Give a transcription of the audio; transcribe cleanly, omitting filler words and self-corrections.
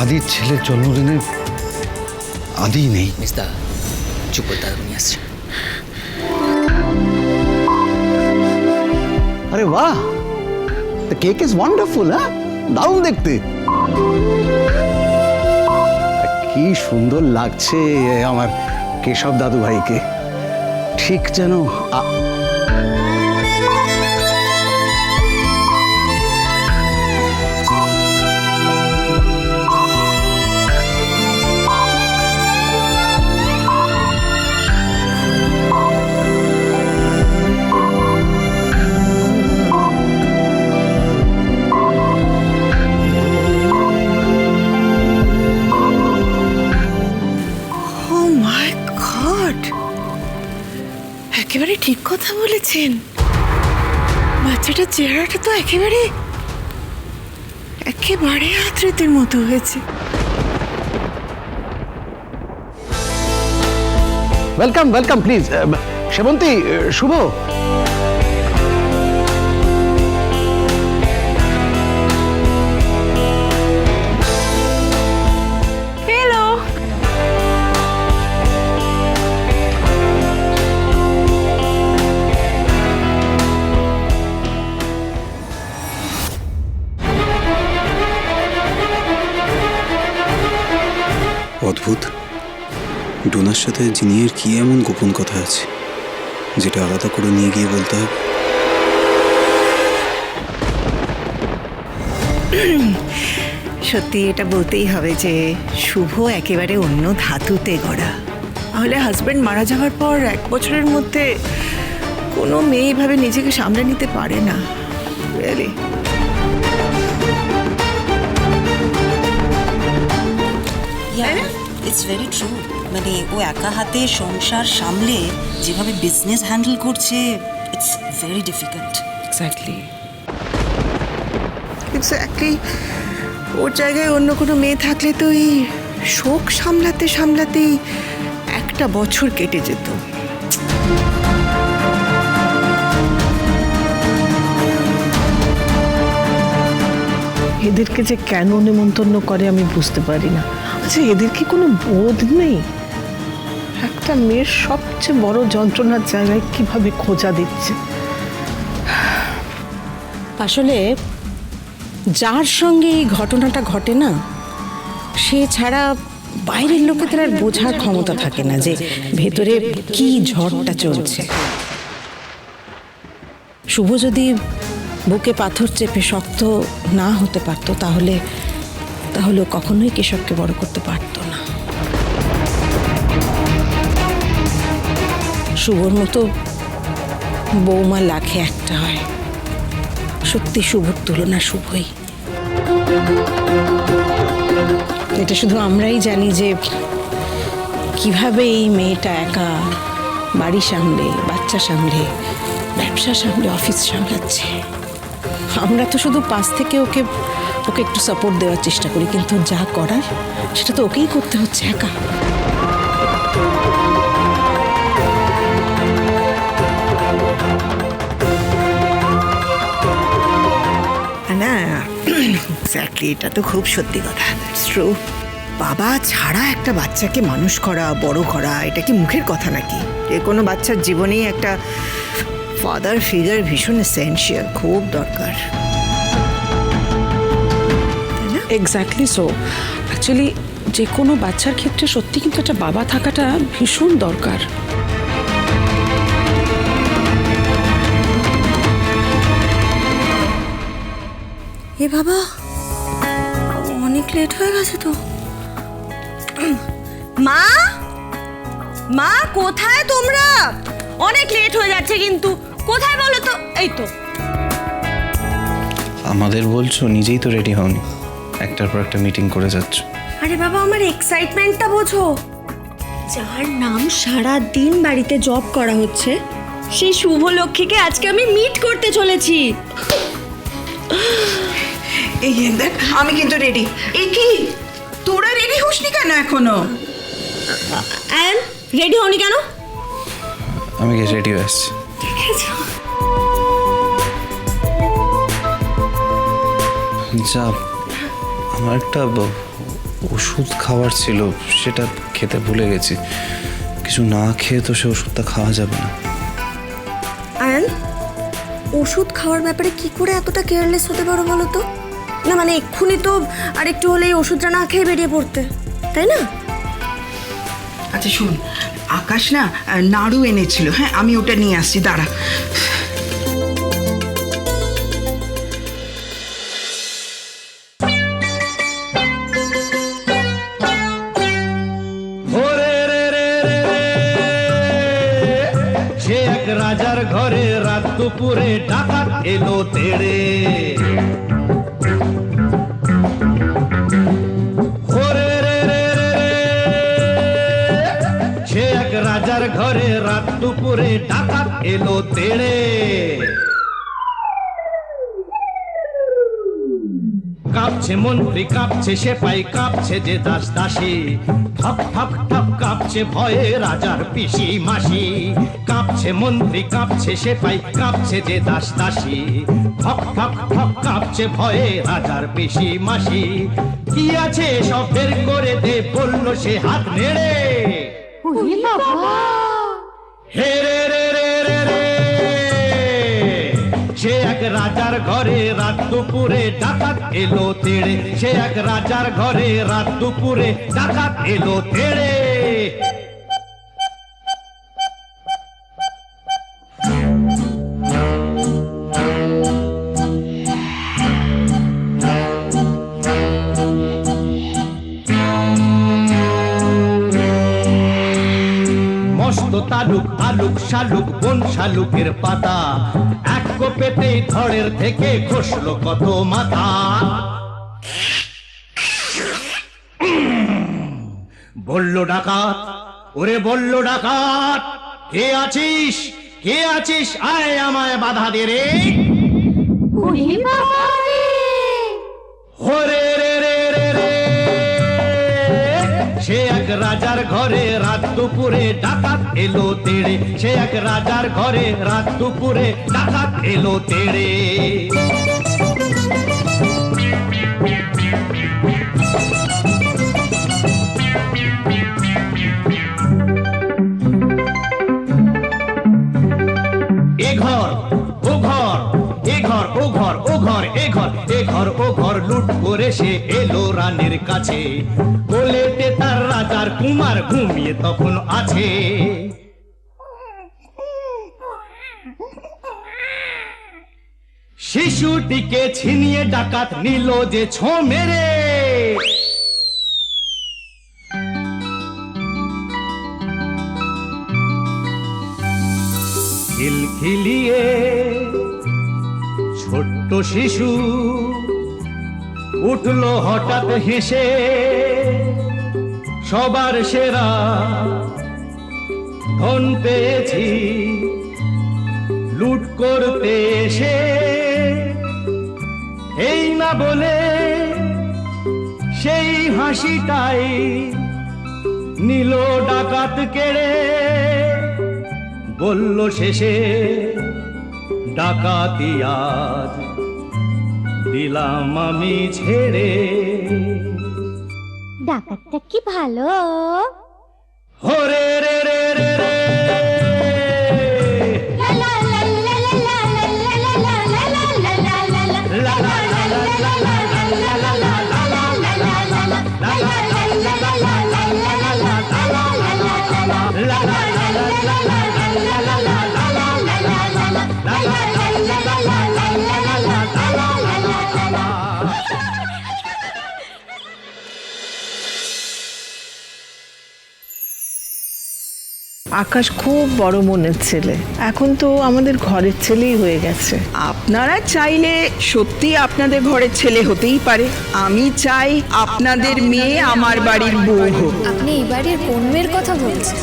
আদির ছেলের জন্মদিনে আদি নেই। মিস্তা চুপ করতে নিয়ে আসছে। আরে বাহ, the cake is wonderful, হ্যাঁ, দারুণ দেখতে। কি সুন্দর লাগছে আমার কেশব দাদু ভাইকে, ঠিক যেন একেবারে ঠিক কথা বলেছেন। বাচ্চাটার চেহারাটা তো একেবারে আত্মীয়দের মতো হয়েছে। Welcome welcome, please. Sebanti, Shubho, অদ্ভুত, ডোনার সাথে জিনিয়ের কি এমন গোপন কথা আছে যেটা আলাদা করে নিয়ে গিয়ে বলতে হবে? সত্যি এটা বলতেই হবে যে শুভ একেবারে অন্য ধাতুতে গড়া। তাহলে হাজবেন্ড মারা যাওয়ার পর 1 বছরের মধ্যে কোনো মেয়ে এইভাবে নিজেকে সামলে নিতে পারে না। Really it's very true. মানে ও একা হাতে সংসার সামলে যেভাবে বিজনেস হ্যান্ডেল করছে, ইটস ভেরি ডিফিকাল্ট। এক্স্যাক্টলি ওর জায়গায় অন্য কোনো মেয়ে থাকলে তো এই শোক সামলাতে সামলাতেই 1 বছর কেটে যেত। এদেরকে যে কেন নেমন্তন্ন করে আমি বুঝতে পারি না। আচ্ছা, এদের কি কোনো বোধ নেই? একটা মেয়ের সবচেয়ে বড় যন্ত্রণার জায়গায় কিভাবে খোঁজা দিচ্ছে। আসলে যার সঙ্গে এই ঘটনাটা ঘটে না, সে ছাড়া বাইরের লোকেদের আর বোঝার ক্ষমতা থাকে না যে ভেতরে কি ঝড়টা চলছে। শুভ যদি বুকে পাথর চেপে শক্ত না হতে পারতো তাহলে কখনোই কেশবকে বড় করতে পারতো না। শুভর মতো বৌমা লাখে একটা হয়। সত্যি শুভর তুলনা শুভই। এটা শুধু আমরাই জানি যে কিভাবে এই মেয়েটা একা বাড়ি সামলে, বাচ্চা সামলে, ব্যবসা সামলে, অফিস সামলাচ্ছে। আমরা তো শুধু পাশ থেকে ওকে একটু সাপোর্ট দেওয়ার চেষ্টা করি, কিন্তু যা করার সেটা তো ওকেই করতে হচ্ছে একা। না, এক্স্যাক্টলি, এটা তো খুব সত্যি কথা। It's true. বাবা ছাড়া একটা বাচ্চাকে মানুষ করা, বড় করা, এটা কি মুখের কথা নাকি? যে কোনো বাচ্চার জীবনেই একটা ফাদার ফিগার ভীষণ এসেনশিয়াল, খুব দরকার। Exactly so. অ্যাকচুয়ালি যে কোনো বাচ্চার ক্ষেত্রে সত্যি কিন্তু একটা বাবা থাকাটা ভীষণ দরকার। এ বাবা, অনেক লেট হয়ে গেছে তো। মা কোথায় তোমরা? অনেক লেট হয়ে যাচ্ছে কিন্তু। কোথায় বলো তো? এই তো। আমাদের বলছো, নিজেই তো রেডি হওনি, একটার পর একটা মিটিং করে যাচ্ছ। আরে বাবা, আমার এক্সাইটমেন্টটা বোঝো। যার নাম সারা দিন বাড়িতে জব করা হচ্ছে, সেই শুভ লক্ষ্মীকে আজকে আমি মিট করতে চলেছি। এই দেখ, আমি কিন্তু রেডি। এই কি, তোরা রেডি হসনি কেন এখনো? রেডি হওনি কেন? আমি রেডি হয়ে আসছি। যা, আমার একটা ওষুধ খাওয়ার ছিল, সেটা খেতে ভুলে গেছি। কিছু না খেয়ে তো সে ওষুধটা খাওয়া যাবে না। আয়ান, ওষুধ খাওয়ার ব্যাপারে কি করে এতটা কেয়ারলেস হতে পারো বলো তো? না মানে এক্ষুনি তো আর একটু হলেই ওষুধটা না খেয়ে বেরিয়ে পড়তে, তাই না? আচ্ছা শুন, আকাশ না নাড়ু এনেছিল, হ্যাঁ আমি ওটা নিয়ে আসছি, দাঁড়া। সে এক রাজার ঘরে রাত দুপুরে ডাকাত এলো তেড়ে। সে এক রাজার ঘরে রাত দুপুরে ডাকাত এলো তেড়ে। কাঁপছে মন্ত্রী, কাঁপছে সেপাই, কাঁপছে যে দাস দাসী, ঠক ঠক ঠক কাঁপছে ভয়ে রাজার পিসি মাসি। কাঁপছে মন্ত্রী, কাঁপছে সেপাই, কাঁপছে যে দাস দাসী, ঠক ঠক ঠক কাঁপছে ভয়ে রাজার পিসি মাসি। কি আছে সব বের করে দে, বলল সে হাত নেড়ে। হে রে রে রে রে রে, সে এক রাজার ঘরে রাত দুপুরে ডাকাত এলো তেড়ে। সে এক রাজার ঘরে রাত দুপুরে ডাকাত এলো তেড়ে। মস্ত তালুক, আলুক, শালুক, বন শালুকের পাতা, এক কোপেতেই ধড়ের থেকে খসলো কত মাথা। বলল ডাকাত, ওরে বলল ডাকাত, কে আছিস, কে আছিস, আয় আমায় বাধা দে রে। হরে রে রে রে রে, সে এক রাজার ঘরে রাত দুপুরে ডাকাত এলো তেড়ে। সে এক রাজার ঘরে রাত দুপুরে ডাকাত এলো তেড়ে। এ ঘর ও ঘর, এ ঘর ও ঘর, ও ঘর এ ঘর, এ ঘর ও ঘর লুট করে সে এলো রানীর কাছে। কোলেতে তার রাজার কুমার ঘুমিয়ে তখন আছে। শিশুটিকে ছিনিয়ে ডাকাত নিল যে ছো মেরে। খিলখিলিয়ে ছোট্ট শিশু উঠলো হঠাৎ হেসে, সবার সেরা ধন পেয়েছি লুট করতে এসে। এই না বলে সেই হাসিটাই নিল ডাকাত কেড়ে। বলল শেষে ডাকাতি আজ দিলাম আমি ছেড়ে। ডাকাতটা কি ভালো। হরে রে রে রে রে, লা লা লা লা লা লা লা লা লা লা লা লা লা লা লা লা আকাশ খুব বড় মনের ছেলে, এখন তো আমাদের ঘরের ছেলেই হয়ে গেছে। আপনারা চাইলে সত্যি আপনাদের ঘরের ছেলে হতেই পারে। আমি চাই আপনাদের মেয়ে আমার বাড়ির বউ হোক। আপনি এই বাড়ির কোন মেয়ের কথা বলছেন?